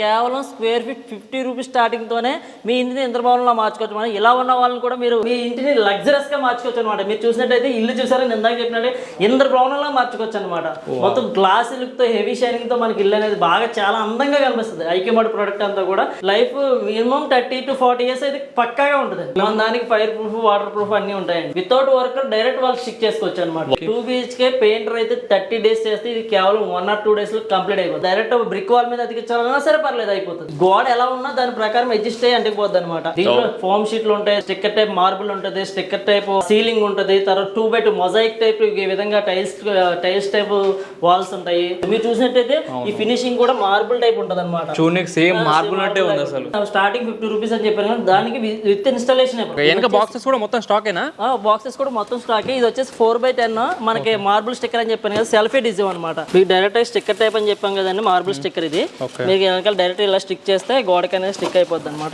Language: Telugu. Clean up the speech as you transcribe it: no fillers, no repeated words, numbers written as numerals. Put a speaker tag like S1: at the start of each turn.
S1: కేవలం స్క్వేర్ ఫీట్ 50 రూపీస్ స్టార్టింగ్ తోనే మీ ఇంటిని ఇంద్రభవనంలో మార్చుకోవచ్చు. మనం ఇలా ఉన్న వాళ్ళని కూడా మీరు మీ ఇంటిని లగ్జరస్ గా మార్చుకోవచ్చు అనమాట. మీరు చూసినట్టయితే ఇల్లు చూసారని ఇందాక చెప్పినట్టు ఇంద్రభవనంలో మార్చుకోవచ్చు అనమాట. మొత్తం గ్లాస్ లుక్ తో హెవీ షైనింగ్ తో మనకి ఇల్లు అనేది బాగా చాలా అందంగా కనిపిస్తుంది. ఐక్యమార్ట్ ప్రొడక్ట్ అంతా కూడా లైఫ్ మినిమం 30 to 40 years అయితే పక్కాగా ఉంటుంది. మన దానికి ఫైర్ ప్రూఫ్, వాటర్ ప్రూఫ్ అన్ని ఉంటాయండి. వితౌట్ వర్క్ డైరెక్ట్ వాళ్ళు స్టిక్ చేసుకోవచ్చు అనమాట. 2 BHK పెయింటర్ అయితే 30 days చేస్తే ఇది కేవలం 1 or 2 days లో కంప్లీట్ అయిపోతుంది. డైరెక్ట్ బ్రిక్ వాల్ మీద అతికించాలన్నా సరే పర్లేదు, అయిపోతుంది. గోడ ఎలా ఉన్నా దాని ప్రకారం అడ్జస్ట్ అయ్యి అంటిపోద్ది అనమాట. దీంట్లో ఫోమ్ షీట్లు ఉంటాయి, స్టిక్కర్ టైప్ మార్బుల్ ఉంటుంది, స్టిక్కర్ టైప్ సీలింగ్ ఉంటుంది, తర్వాత 2x2 మొజాయిక్ టైప్ ఈ విధంగా టైల్స్ టైప్ వాల్స్ ఉంటాయి. మీరు చూసినట్టయితే ఈ ఫినిషింగ్ కూడా మార్బుల్ టైప్ ఉంటుంది అనమాట.
S2: చూడడానికి సేమ్ మార్బుల్ అంటే ఉంది అసలు.
S1: స్టార్టింగ్ 50 రూపీస్ అని చెప్పాను కానీ దానికి విత్ ఇన్స్టాలేషన్.
S2: బాక్సెస్ కూడా మొత్తం స్టాకేనా?
S1: బాక్సెస్ కూడా మొత్తం స్టాకే. ఇది వచ్చేసి 4x10 మనకి మార్బుల్ స్టిక్కర్ అని చెప్పాను కదా, సెల్ఫ్ డిజైన్ అనమాట. మీకు డైరెక్ట్ స్టిక్కర్ టైప్ అని చెప్పాం కదండి, మార్బుల్ స్టిక్కర్ ఇది. మీకు వెనకాల డైరెక్ట్ ఇలా స్టిక్ చేస్తే గోడకి అనేది స్టిక్ అయిపోద్ది అనమాట.